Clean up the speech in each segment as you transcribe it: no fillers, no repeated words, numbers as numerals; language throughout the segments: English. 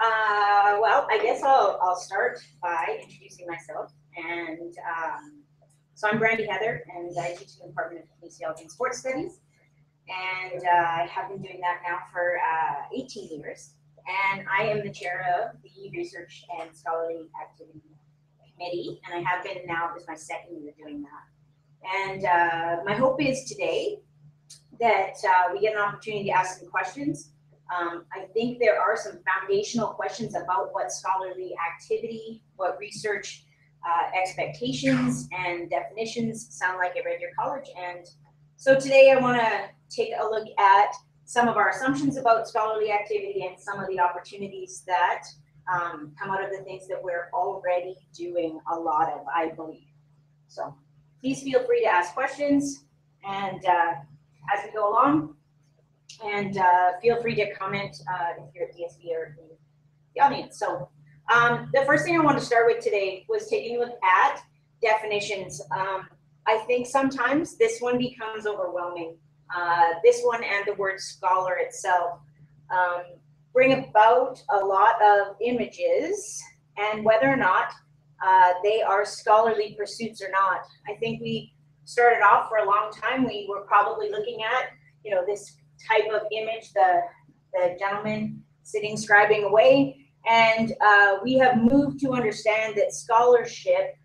Well, I guess I'll start by introducing myself. And so I'm Brandy Heather, and I teach in the Department of Kinesiology and Sports Studies. And I have been doing that now for 18 years. And I am the chair of the Research and Scholarly Activity Committee, and I have been now, this is my second year doing that. And my hope is today that we get an opportunity to ask some questions. I think there are some foundational questions about what scholarly activity, what research expectations and definitions sound like at Red Deer College. And so today I want to take a look at some of our assumptions about scholarly activity and some of the opportunities that come out of the things that we're already doing a lot of, I believe. So please feel free to ask questions and as we go along, and feel free to comment if you're at DSB or in the audience. So the first thing I want to start with today was taking a look at definitions. I think sometimes this one becomes overwhelming. This one and the word scholar itself bring about a lot of images, and whether or not they are scholarly pursuits or not. I think we started off for a long time, we were probably looking at, this type of image, the gentleman sitting scribing away, and we have moved to understand that scholarship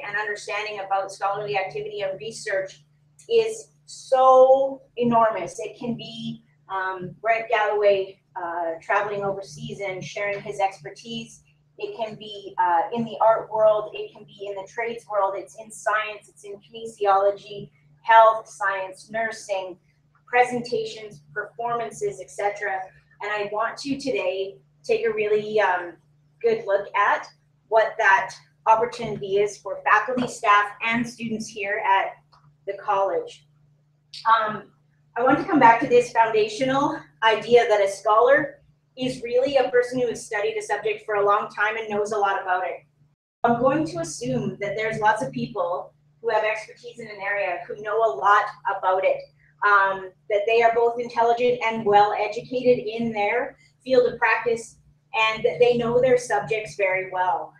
and understanding about scholarly activity and research is so enormous. It can be Brent Galloway traveling overseas and sharing his expertise. It can be in the art world, it can be in the trades world, it's in science, it's in kinesiology, health, science, nursing, presentations, performances, etc. And I want to today take a really good look at what that opportunity is for faculty, staff, and students here at the college. I want to come back to this foundational idea that a scholar is really a person who has studied a subject for a long time and knows a lot about it. I'm going to assume that there's lots of people who have expertise in an area who know a lot about it, that they are both intelligent and well educated in their field of practice, and that they know their subjects very well.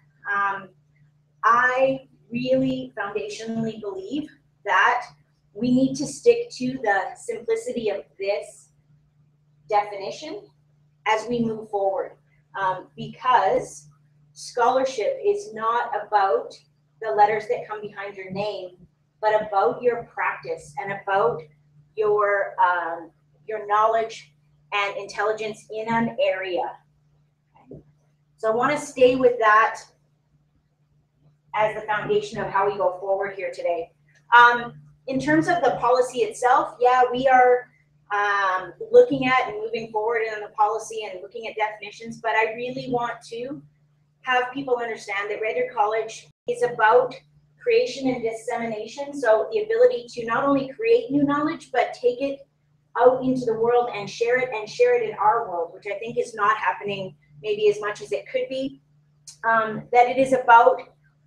I really foundationally believe that we need to stick to the simplicity of this definition as we move forward, because scholarship is not about the letters that come behind your name, but about your practice and about your knowledge and intelligence in an area. Okay. So I want to stay with that as the foundation of how we go forward here today. In terms of the policy itself, yeah, we are looking at and moving forward in the policy and looking at definitions, but I really want to have people understand that Red Deer College is about creation and dissemination. So the ability to not only create new knowledge, but take it out into the world and share it in our world, which I think is not happening maybe as much as it could be. That it is about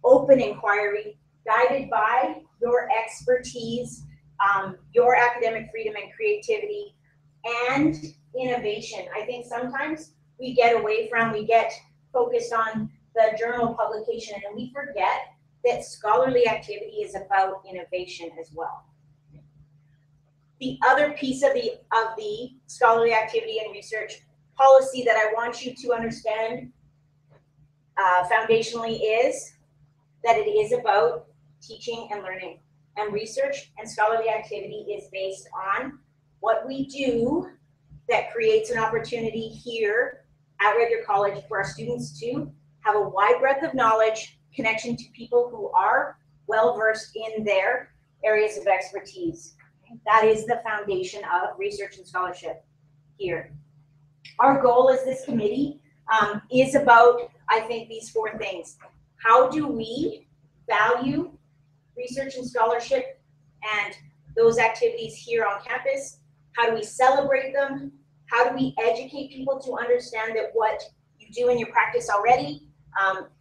open inquiry, guided by your expertise, your academic freedom and creativity, and innovation. I think sometimes we get focused on the journal publication, and we forget that scholarly activity is about innovation as well. The other piece of the scholarly activity and research policy that I want you to understand foundationally is that it is about teaching and learning. And research and scholarly activity is based on what we do that creates an opportunity here at Red Deer College for our students to have a wide breadth of knowledge, connection to people who are well-versed in their areas of expertise. That is the foundation of research and scholarship here. Our goal as this committee is about, I think, these four things. How do we value research and scholarship and those activities here on campus? How do we celebrate them? How do we educate people to understand that what you do in your practice already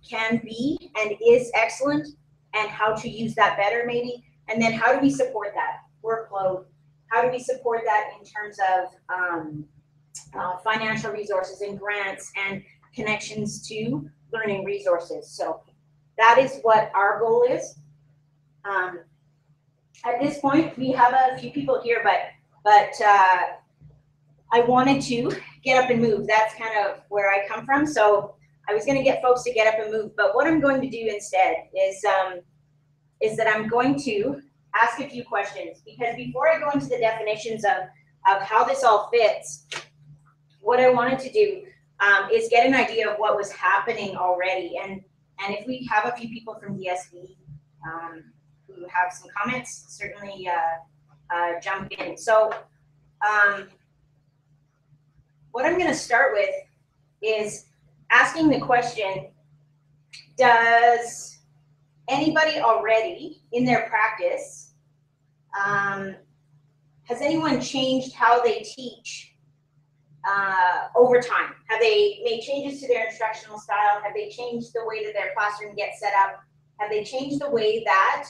can be and is excellent, and how to use that better maybe? And then how do we support that workload? How do we support that in terms of financial resources and grants and connections to learning resources. So that is what our goal is. At this point, we have a few people here, but I wanted to get up and move. That's kind of where I come from. So I was going to get folks to get up and move, but what I'm going to do instead is that I'm going to ask a few questions, because before I go into the definitions of how this all fits, what I wanted to do is get an idea of what was happening already. And if we have a few people from DSV who have some comments, certainly jump in. So what I'm going to start with is asking the question, does anybody already in their practice, has anyone changed how they teach over time? Have they made changes to their instructional style? Have they changed the way that their classroom gets set up? Have they changed the way that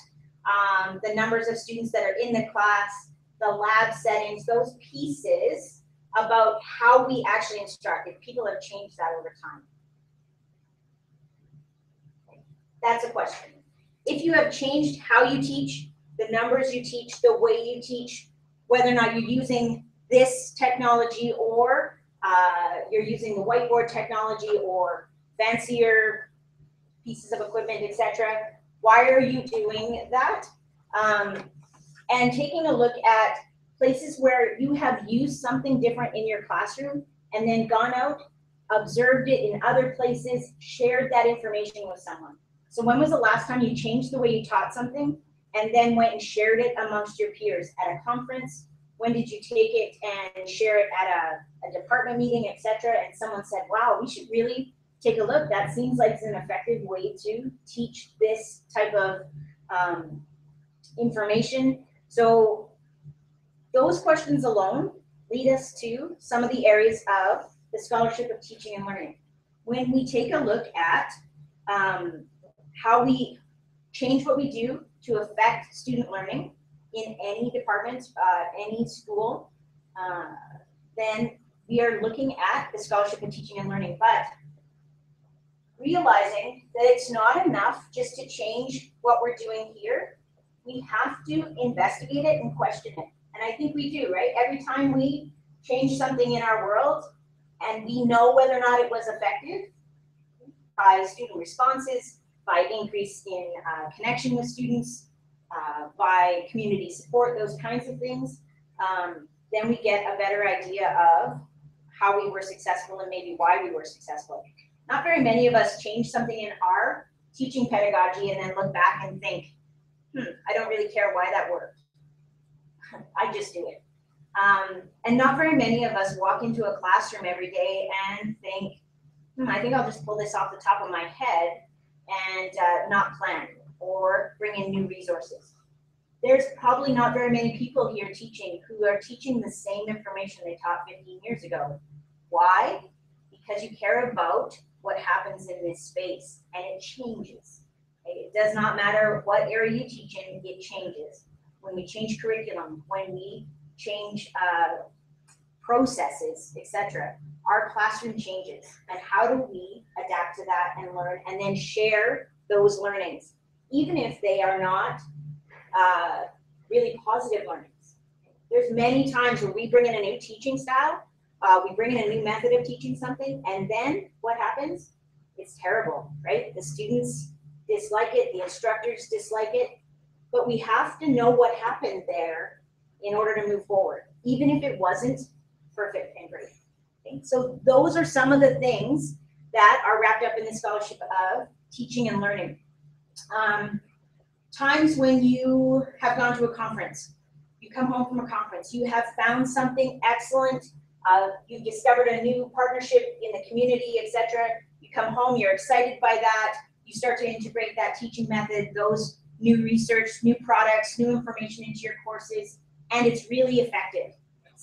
the numbers of students that are in the class, the lab settings, those pieces about how we actually instruct, if people have changed that over time? That's a question. If you have changed how you teach, the numbers you teach, the way you teach, whether or not you're using this technology or you're using the whiteboard technology or fancier pieces of equipment, etc. Why are you doing that? And taking a look at places where you have used something different in your classroom and then gone out, observed it in other places, shared that information with someone. So when was the last time you changed the way you taught something and then went and shared it amongst your peers at a conference? When did you take it and share it at a department meeting, etc.? And someone said, wow, we should really take a look. That seems like it's an effective way to teach this type of information. So those questions alone lead us to some of the areas of the scholarship of teaching and learning. When we take a look at how we change what we do to affect student learning in any department, any school, then we are looking at the scholarship of teaching and learning. But realizing that it's not enough just to change what we're doing here, we have to investigate it and question it. And I think we do, right? Every time we change something in our world and we know whether or not it was effective by student responses, by increase in connection with students, by community support, those kinds of things, then we get a better idea of how we were successful and maybe why we were successful. Not very many of us change something in our teaching pedagogy and then look back and think, I don't really care why that worked. I just do it. And not very many of us walk into a classroom every day and think, I think I'll just pull this off the top of my head and not plan or bring in new resources. There's probably not very many people here teaching who are teaching the same information they taught 15 years ago. Why? Because you care about what happens in this space and it changes. It does not matter what area you teach in, it changes. When we change curriculum, when we change processes, etc., our classroom changes. And how do we adapt to that and learn and then share those learnings, even if they are not really positive learnings? There's many times where we bring in a new teaching style, we bring in a new method of teaching something, and then what happens? It's terrible, right? The students dislike it, the instructors dislike it, but we have to know what happened there in order to move forward, even if it wasn't perfect and great. Okay? So those are some of the things that are wrapped up in the scholarship of teaching and learning. Times when you have gone to a conference, you come home from a conference, you have found something excellent, you've discovered a new partnership in the community, etc. You come home, you're excited by that, you start to integrate that teaching method, those new research, new products, new information into your courses, and it's really effective.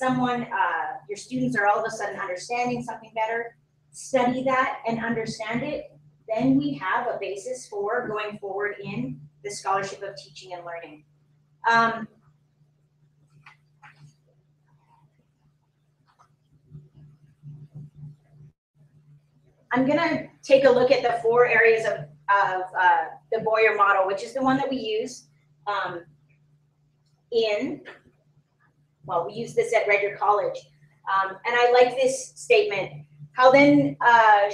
Your students are all of a sudden understanding something better. Study that and understand it. Then we have a basis for going forward in the scholarship of teaching and learning. I'm gonna take a look at the 4 areas of the Boyer model, which is the one that we use we use this at Redyer College. And I like this statement. How then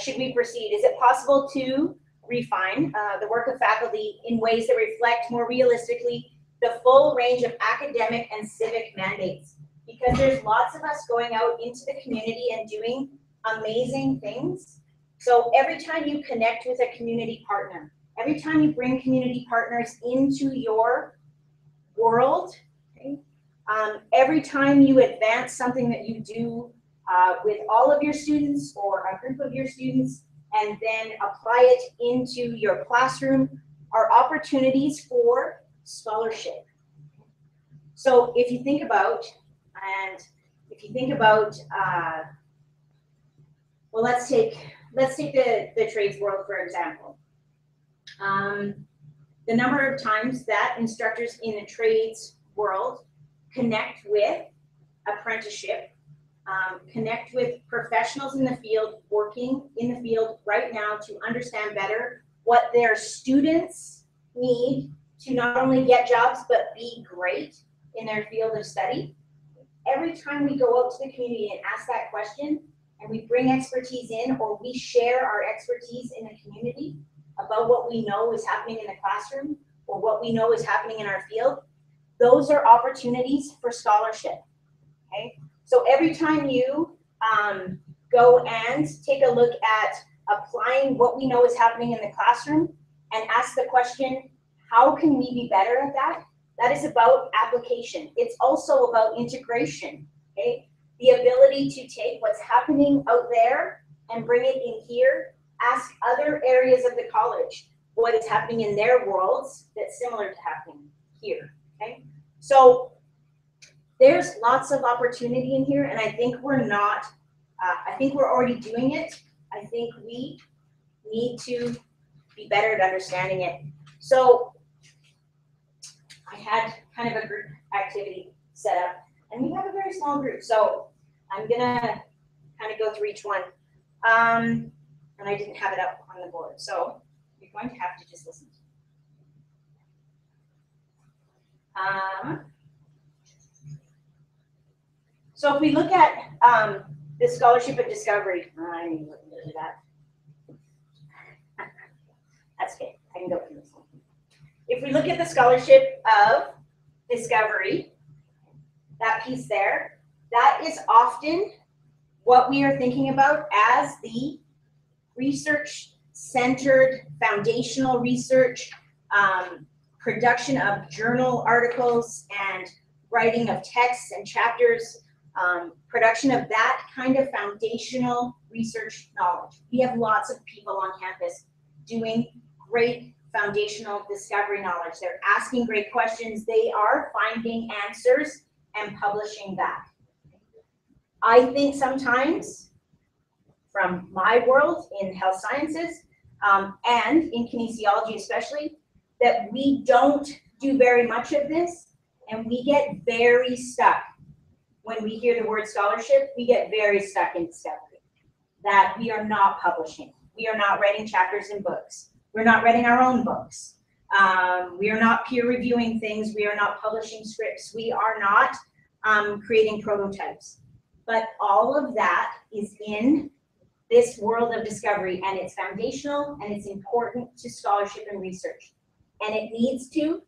should we proceed? Is it possible to refine the work of faculty in ways that reflect more realistically the full range of academic and civic mandates? Because there's lots of us going out into the community and doing amazing things. So every time you connect with a community partner, every time you bring community partners into your world, okay, every time you advance something that you do with all of your students or a group of your students and then apply it into your classroom are opportunities for scholarship. So if you think about, well, let's take the trades world, for example. The number of times that instructors in the trades world connect with apprenticeship, connect with professionals in the field, working in the field right now to understand better what their students need to not only get jobs, but be great in their field of study. Every time we go out to the community and ask that question, and we bring expertise in, or we share our expertise in the community about what we know is happening in the classroom, or what we know is happening in our field, those are opportunities for scholarship, okay? So every time you go and take a look at applying what we know is happening in the classroom and ask the question, how can we be better at that? That is about application. It's also about integration, okay? The ability to take what's happening out there and bring it in here, ask other areas of the college what is happening in their worlds that's similar to happening here, okay? So there's lots of opportunity in here, and I think we're not, I think we're already doing it. I think we need to be better at understanding it. So I had kind of a group activity set up, and we have a very small group, so I'm gonna kind of go through each one. And I didn't have it up on the board, so you're going to have to just listen. So if we look at the scholarship of discovery, I need to look into that. That's okay, I can go through this one. If we look at the scholarship of discovery, that piece there, that is often what we are thinking about as the research-centered foundational research, production of journal articles and writing of texts and chapters, production of that kind of foundational research knowledge. We have lots of people on campus doing great foundational discovery knowledge. They're asking great questions. They are finding answers and publishing that. I think sometimes, from my world in health sciences and in kinesiology especially, that we don't do very much of this, and we get very stuck. When we hear the word scholarship, we get very stuck in discovery, that we are not publishing. We are not writing chapters in books. We're not writing our own books. We are not peer reviewing things. We are not publishing scripts. We are not creating prototypes. But all of that is in this world of discovery, and it's foundational and it's important to scholarship and research. And it needs to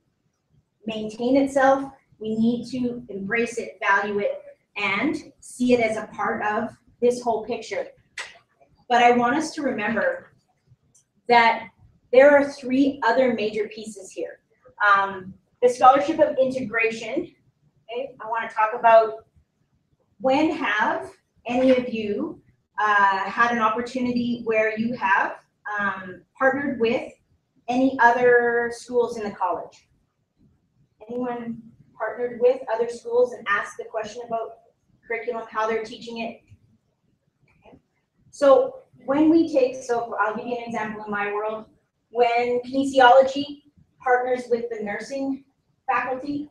maintain itself. We need to embrace it, value it, and see it as a part of this whole picture. But I want us to remember that there are 3 other major pieces here. The scholarship of integration, okay? I want to talk about, when have any of you had an opportunity where you have partnered with any other schools in the college? Anyone partnered with other schools and asked the question about curriculum, how they're teaching it? Okay. So when we take, so I'll give you an example in my world. When kinesiology partners with the nursing faculty,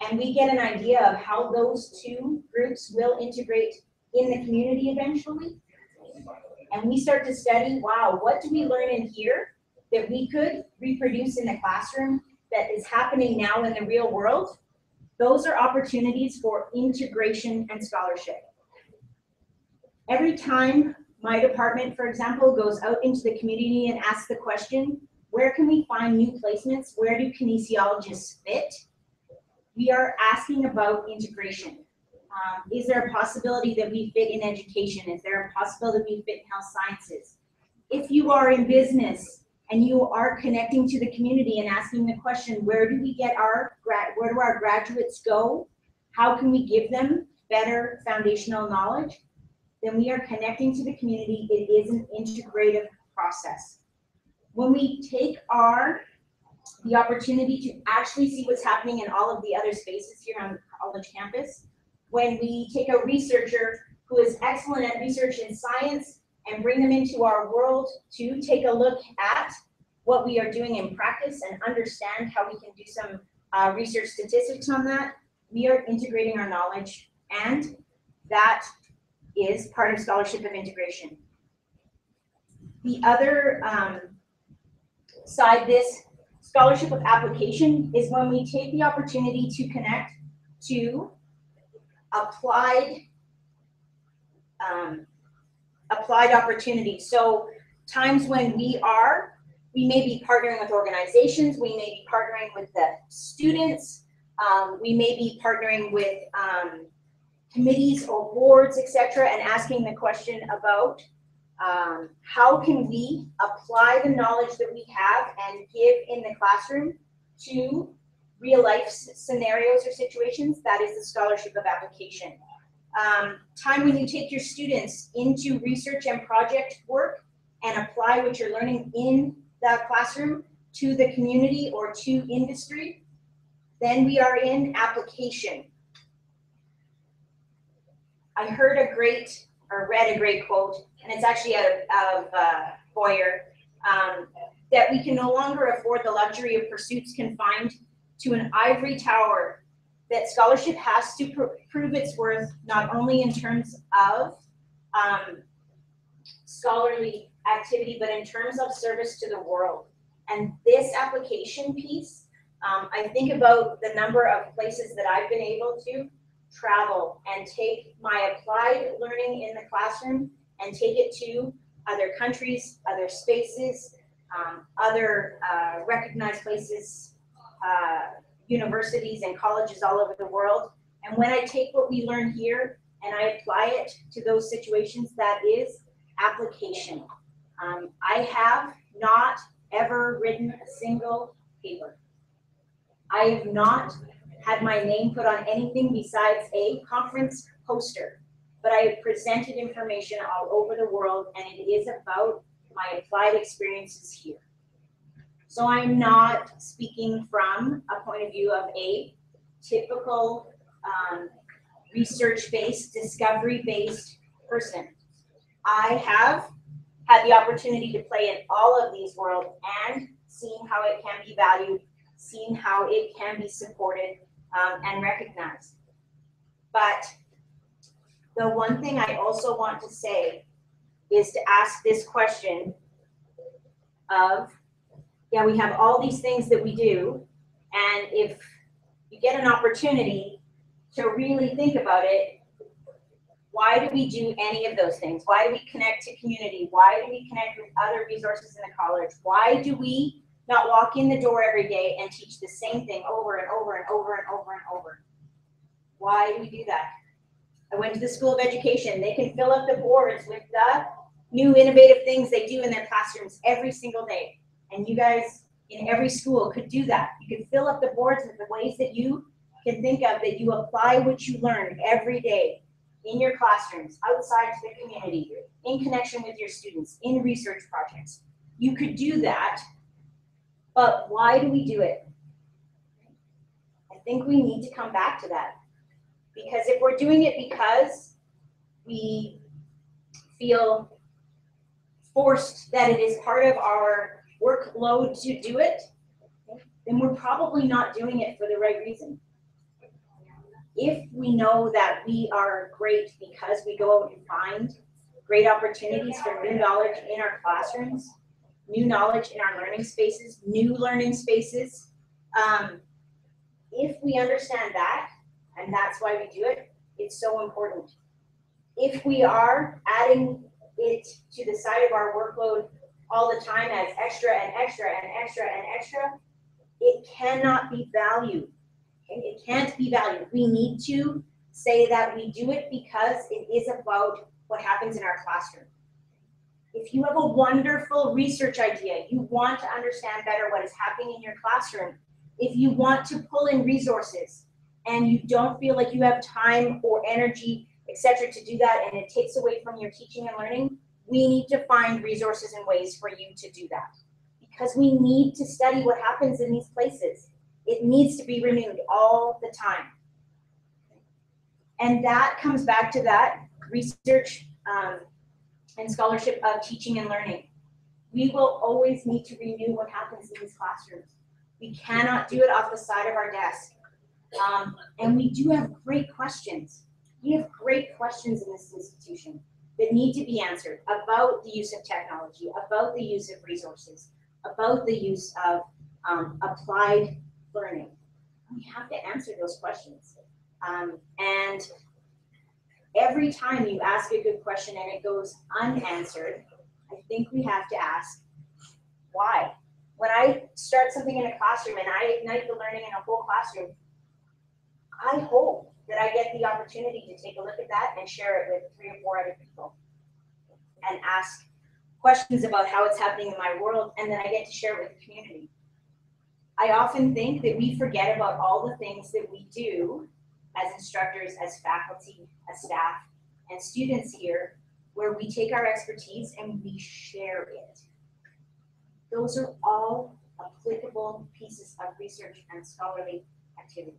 and we get an idea of how those 2 groups will integrate in the community eventually, and we start to study, wow, what do we learn in here that we could reproduce in the classroom that is happening now in the real world? Those are opportunities for integration and scholarship. Every time my department, for example, goes out into the community and asks the question, where can we find new placements? Where do kinesiologists fit? We are asking about integration. Is there a possibility that we fit in education? Is there a possibility that we fit in health sciences? If you are in business and you are connecting to the community and asking the question, where do our graduates go? How can we give them better foundational knowledge? Then we are connecting to the community. It is an integrative process. When we take the opportunity to actually see what's happening in all of the other spaces here on the college campus, when we take a researcher who is excellent at research in science and bring them into our world to take a look at what we are doing in practice and understand how we can do some research statistics on that, we are integrating our knowledge, and that is part of scholarship of integration. The other side, this scholarship of application, is when we take the opportunity to connect to applied opportunities. So times when we may be partnering with organizations, we may be partnering with the students, we may be partnering with committees or boards, etc., and asking the question about how can we apply the knowledge that we have and give in the classroom to real life scenarios or situations. That is the scholarship of application. Time when you take your students into research and project work and apply what you're learning in the classroom to the community or to industry, then we are in application. I heard read a great quote, and it's actually out of Boyer, that we can no longer afford the luxury of pursuits confined to an ivory tower, that scholarship has to prove its worth not only in terms of scholarly activity, but in terms of service to the world. And this application piece, I think about the number of places that I've been able to travel and take my applied learning in the classroom and take it to other countries, other spaces, other recognized places, universities and colleges all over the world. And when I take what we learn here and I apply it to those situations, that is application. I have not ever written a single paper. I have not had my name put on anything besides a conference poster, but I have presented information all over the world, and it is about my applied experiences here. So I'm not speaking from a point of view of a typical research-based, discovery-based person. I have had the opportunity to play in all of these worlds and seen how it can be valued, seen how it can be supported and recognized. But the one thing I also want to say is to ask this question of, yeah, we have all these things that we do, and if you get an opportunity to really think about it, why do we do any of those things? Why do we connect to community? Why do we connect with other resources in the college? Why do we not walk in the door every day and teach the same thing over and over and over and over and over? Why do we do that? I went to the School of Education. They can fill up the boards with the new innovative things they do in their classrooms every single day. And you guys in every school could do that. You could fill up the boards with the ways that you can think of, that you apply what you learn every day in your classrooms, outside to the community, in connection with your students, in research projects. You could do that, but why do we do it? I think we need to come back to that. Because if we're doing it because we feel forced that it is part of our workload to do it, then we're probably not doing it for the right reason. If we know that we are great because we go out and find great opportunities for new knowledge in our classrooms, new knowledge in our learning spaces, new learning spaces. If we understand that, and that's why we do it, it's so important. If we are adding it to the side of our workload all the time as extra and extra and extra and extra, it cannot be valued. Okay? It can't be valued. We need to say that we do it because it is about what happens in our classroom. If you have a wonderful research idea, you want to understand better what is happening in your classroom, if you want to pull in resources and you don't feel like you have time or energy, etc., to do that, and it takes away from your teaching and learning, we need to find resources and ways for you to do that. Because we need to study what happens in these places. It needs to be renewed all the time. And that comes back to that research and scholarship of teaching and learning. We will always need to renew what happens in these classrooms. We cannot do it off the side of our desk. And we do have great questions. We have great questions in this institution that need to be answered about the use of technology, about the use of resources, about the use of applied learning. We have to answer those questions. And every time you ask a good question and it goes unanswered, I think we have to ask, why? When I start something in a classroom and I ignite the learning in a whole classroom, I hope that I get the opportunity to take a look at that and share it with 3 or 4 other people and ask questions about how it's happening in my world, and then I get to share it with the community. I often think that we forget about all the things that we do as instructors, as faculty, as staff, and students here, where we take our expertise and we share it. Those are all applicable pieces of research and scholarly activity.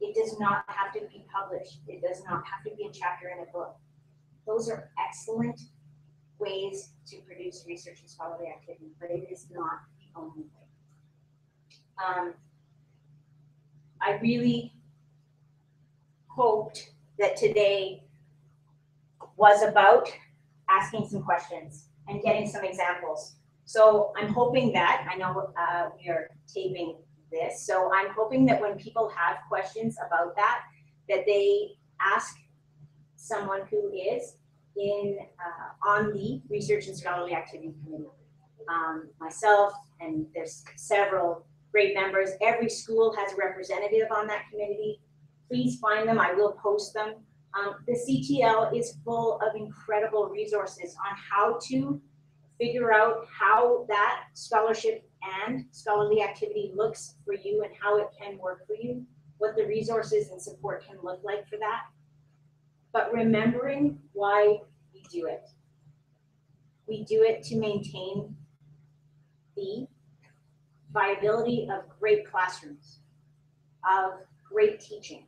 It does not have to be published. It does not have to be a chapter in a book. Those are excellent ways to produce research and scholarly activity, but it is not the only way. I really hoped that today was about asking some questions and getting some examples. So I'm hoping that, I know we are taping this, so I'm hoping that when people have questions about that, that they ask someone who is on the Research and Scholarly Activity Committee. Myself, and there's several great members. Every school has a representative on that committee. Please find them, I will post them. The CTL is full of incredible resources on how to figure out how that scholarship and scholarly activity looks for you and how it can work for you, what the resources and support can look like for that. But remembering why we do it. We do it to maintain the viability of great classrooms, of great teaching,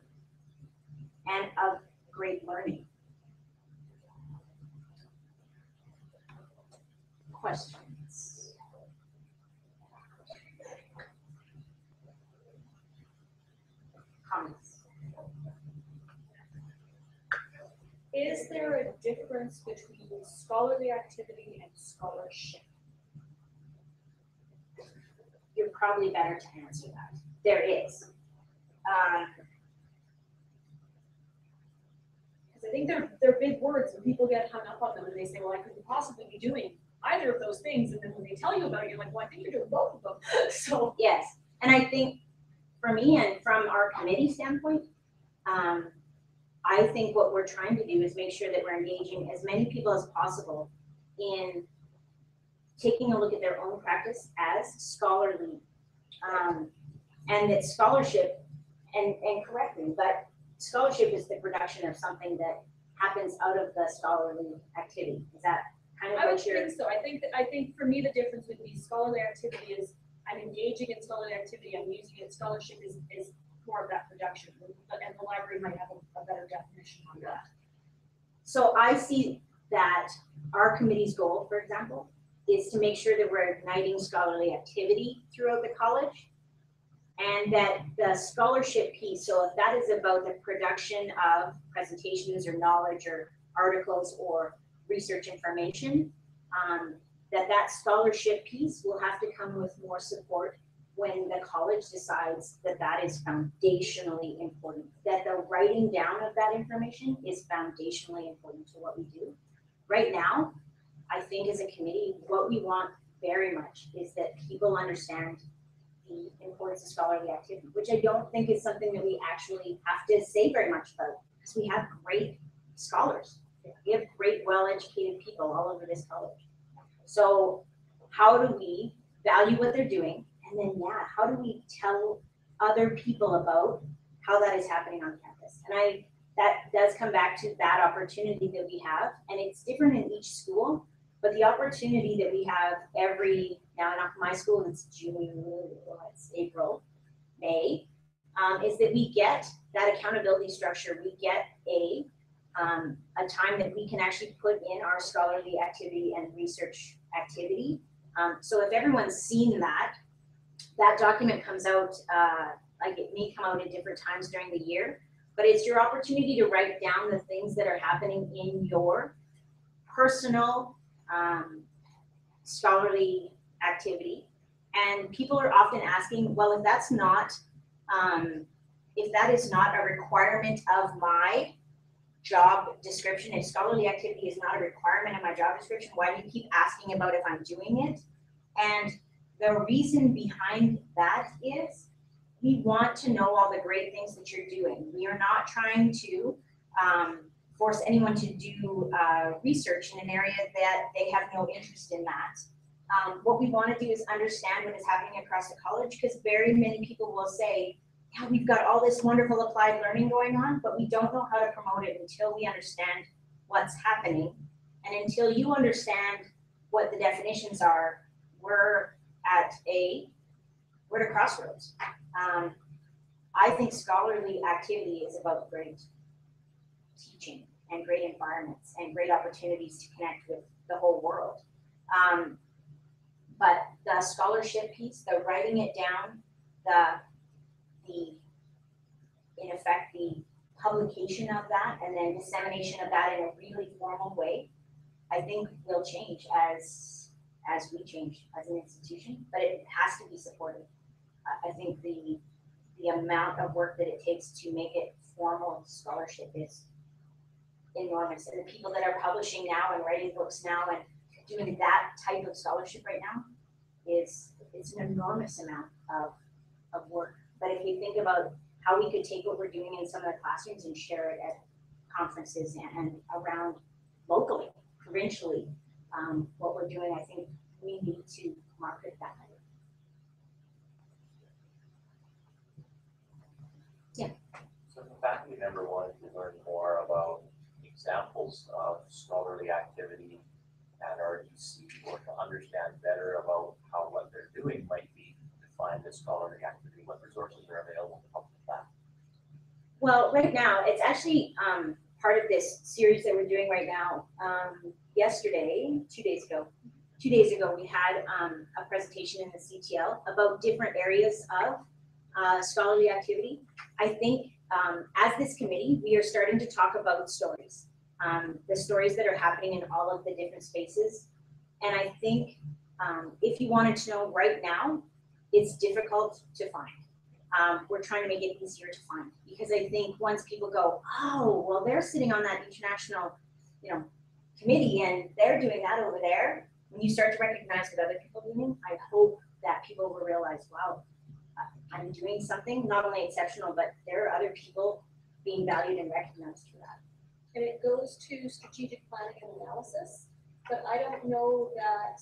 and of great learning. Questions? Comments? Is there a difference between scholarly activity and scholarship? You're probably better to answer that. There is. Because I think they're big words and people get hung up on them and they say, well, I couldn't possibly be doing either of those things. And then when they tell you about it, you're like, well, I think you're doing both of them. So yes, and I think for me and from our committee standpoint, I think what we're trying to do is make sure that we're engaging as many people as possible in taking a look at their own practice as scholarly, and that scholarship, and correct me, but scholarship is the production of something that happens out of the scholarly activity. Is that kind of I would what you're? think so. I think for me the difference would be scholarly activity is I'm engaging in scholarly activity, I'm using it. Scholarship is more of that production, and the library might have a better definition on that. So I see that our committee's goal, for example, is to make sure that we're igniting scholarly activity throughout the college, and that the scholarship piece, so if that is about the production of presentations or knowledge or articles or research information, that scholarship piece will have to come with more support when the college decides that that is foundationally important, that the writing down of that information is foundationally important to what we do. Right now, I think as a committee, what we want very much is that people understand the importance of scholarly activity, which I don't think is something that we actually have to say very much about, because we have great scholars. We have great, well-educated people all over this college. So how do we value what they're doing? And then, yeah, how do we tell other people about how that is happening on campus? And that does come back to that opportunity that we have, and it's different in each school, but the opportunity that we have now in my school, it's April, May, is that we get that accountability structure. We get a time that we can actually put in our scholarly activity and research activity. So if everyone's seen that document comes out, like it may come out at different times during the year, but it's your opportunity to write down the things that are happening in your personal scholarly activity. And people are often asking, well, if that is not a requirement of my job description, if scholarly activity is not a requirement of my job description, why do you keep asking about if I'm doing it? And the reason behind that is we want to know all the great things that you're doing. We are not trying to force anyone to do research in an area that they have no interest in that. What we want to do is understand what is happening across the college, because very many people will say, yeah, we've got all this wonderful applied learning going on, but we don't know how to promote it until we understand what's happening. And until you understand what the definitions are, we're at a crossroads. I think scholarly activity is about great teaching and great environments and great opportunities to connect with the whole world. But the scholarship piece, the writing it down, in effect, the publication of that and then dissemination of that in a really formal way, I think will change as we change as an institution, but it has to be supported. I think the amount of work that it takes to make it formal scholarship is enormous. And the people that are publishing now and writing books now and doing that type of scholarship right now it's an enormous amount of work. But if you think about how we could take what we're doing in some of the classrooms and share it at conferences and around locally, provincially, what we're doing, I think we need to market that. Yeah. So the faculty member wanted to learn more about examples of scholarly activity at RDC, or to understand better about how what they're doing might be defined as scholarly activity. What resources are available to help with that? Well, right now, it's actually part of this series that we're doing right now. Yesterday, 2 days ago, we had a presentation in the CTL about different areas of scholarly activity. I think as this committee, we are starting to talk about stories, the stories that are happening in all of the different spaces. And I think if you wanted to know right now, it's difficult to find. We're trying to make it easier to find, because I think once people go, oh, well, they're sitting on that international, committee and they're doing that over there. When you start to recognize what other people are doing, I hope that people will realize, wow, I'm doing something not only exceptional, but there are other people being valued and recognized for that. And it goes to strategic planning and analysis, but I don't know that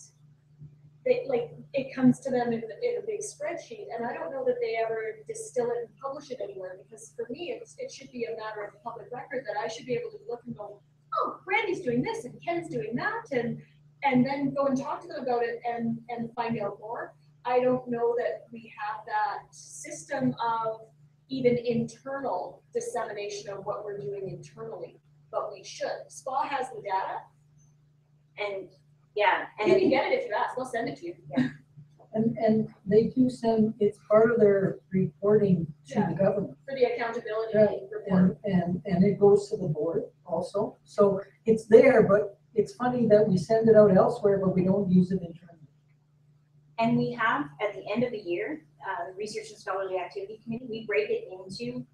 it comes to them in a big spreadsheet, and I don't know that they ever distill it and publish it anywhere, because for me, it should be a matter of public record that I should be able to look and go, oh, Randy's doing this and Ken's doing that, and then go and talk to them about it and find out more. I don't know that we have that system of even internal dissemination of what we're doing internally, but we should. SPA has the data, and yeah, and you can get it if you ask. They'll send it to you. Yeah. And they do send, it's part of their reporting to Yeah. the government. For the accountability Right. report. And it goes to the board also. So it's there, but it's funny that we send it out elsewhere, but we don't use it internally. And we have, at the end of the year, Research and Scholarly Activity Committee, we break it into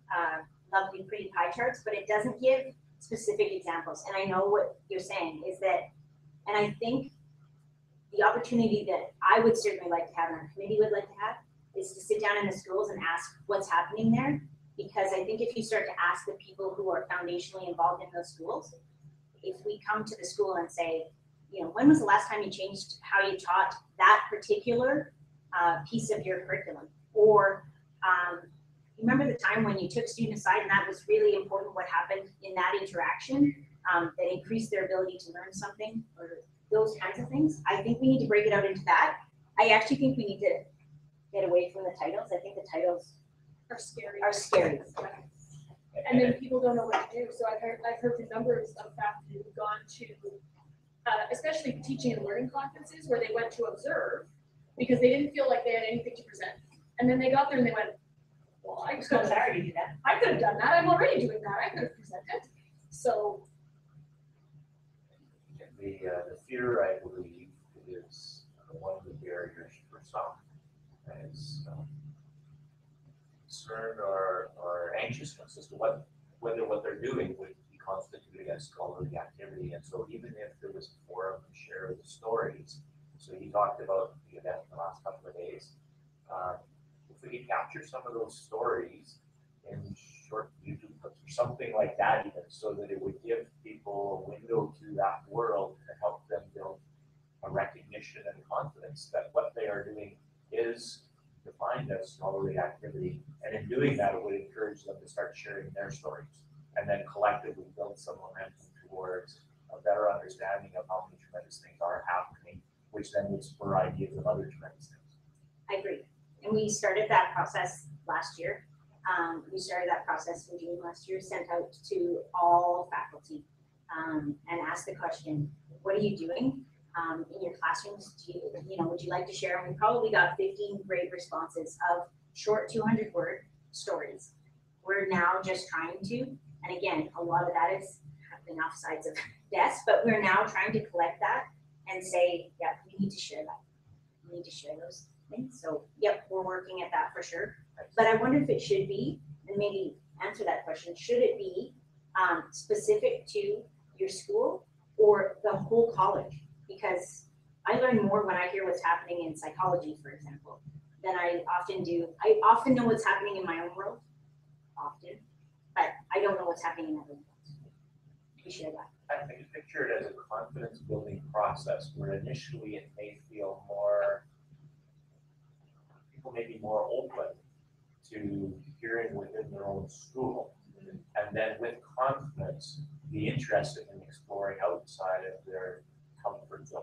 lovely pretty pie charts, but it doesn't give specific examples. And I know what you're saying is that, and I think the opportunity that I would certainly like to have and our committee would like to have is to sit down in the schools and ask what's happening there. Because I think if you start to ask the people who are foundationally involved in those schools, if we come to the school and say, you know, when was the last time you changed how you taught that particular piece of your curriculum? Or remember the time when you took students aside and that was really important what happened in that interaction that increased their ability to learn something, or those kinds of things. I think we need to break it out into that. I actually think we need to get away from the titles. I think the titles Are scary. are scary. And then people don't know what to do. So I've heard the numbers of faculty who've gone to, especially teaching and learning conferences where they went to observe because they didn't feel like they had anything to present. And then they got there and they went, well, I could already do that. have done that. I'm already doing that. I could have presented. So The fear, I believe, is one of the barriers for some, is concern or anxiousness as to whether what they're doing would be constituted as scholarly activity. And so even if there was a forum to share the stories, so he talked about the event in the last couple of days, if we could capture some of those stories in short YouTube clips or something like that even, so that it would give people a window to that world and help them build a recognition and confidence that what they are doing is defined as scholarly activity. And in doing that, it would encourage them to start sharing their stories and then collectively build some momentum towards a better understanding of how many tremendous things are happening, which then would spur ideas of other tremendous things. I agree. And we started that process last year. We started that process in June last year, sent out to all faculty and asked the question, what are you doing in your classrooms? Would you like to share? And we probably got 15 great responses of short 200-word stories. We're now just trying to, and again, a lot of that is happening off sides of desks, but we're now trying to collect that and say, yeah, we need to share that. We need to share those things. So, yep, we're working at that for sure. But I wonder if it should be, and maybe answer that question, should it be specific to your school or the whole college? Because I learn more when I hear what's happening in psychology, for example, than I often do. I often know what's happening in my own world, often, but I don't know what's happening in other worlds. We share that. I think picture it as a confidence building process where initially it may feel more, people may be more open to hearing within their own school. And then with confidence, be interested in exploring outside of their comfort zone.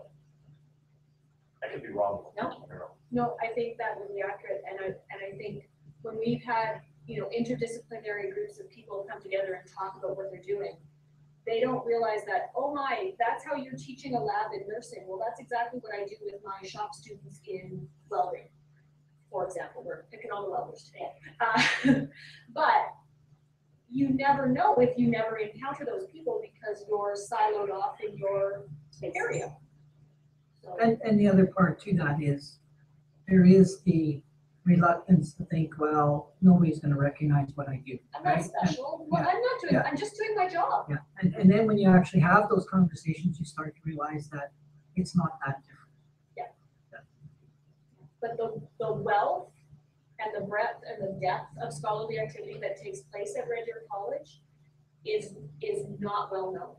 I could be wrong. No. I don't know. no, I think that would be accurate. And I think when we've had, interdisciplinary groups of people come together and talk about what they're doing, they don't realize that, oh my, that's how you're teaching a lab in nursing. Well, that's exactly what I do with my shop students in welding, for example. We're picking on the welders today. But you never know if you never encounter those people because you're siloed off in your area. So, And the other part to that is, there is the reluctance to think, well, nobody's gonna recognize what I do. I'm not right? special. Well, yeah, I'm not doing, yeah. I'm just doing my job. Yeah, and then when you actually have those conversations, you start to realize that it's not that different. But the wealth and the breadth and the depth of scholarly activity that takes place at Red Deer College is not well known.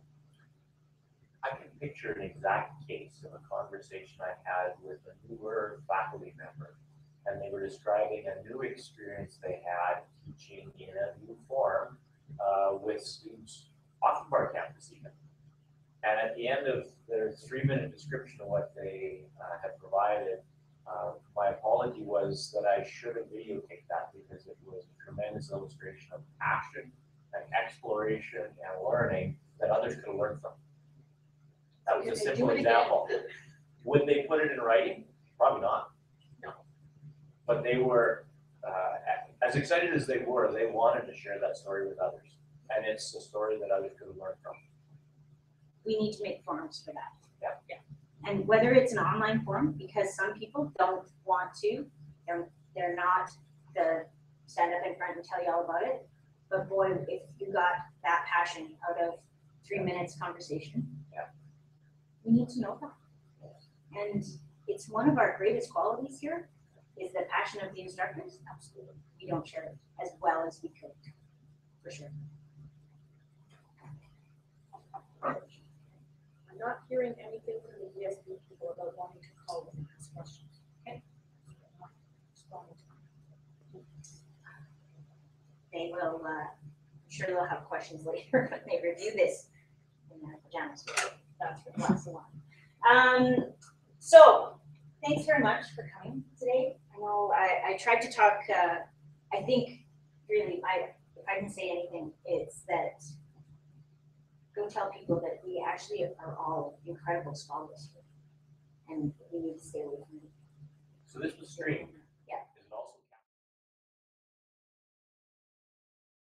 I can picture an exact case of a conversation I had with a newer faculty member, and they were describing a new experience they had teaching in a new form with students off of our campus even. And at the end of their 3-minute description of what they had provided, my apology was that I should have videotaped that because it was a tremendous illustration of passion and exploration and learning that others could have learned from. That was a If they simple do it again. example. Would they put it in writing? Probably not. No. But they were, as excited as they were, they wanted to share that story with others. And it's a story that others could learn from. We need to make forums for that. Yeah. And whether it's an online forum, because some people don't want to, they're not the stand up in front and tell you all about it. But boy, if you got that passion out of 3 minutes conversation, we need to know that. And it's one of our greatest qualities here is the passion of the instructors. Absolutely. We don't share it as well as we could, for sure. I'm not hearing anything from the ESB people about wanting to call and ask questions. Okay. Responding to They will, I'm sure they'll have questions later when they review this in their pajamas. That's what that's the one. So thanks very much for coming today. I know I tried to talk, I think really, if I can say anything, it's that go tell people that we actually are all incredible scholars here, and we need to stay away from it. So this was streamed.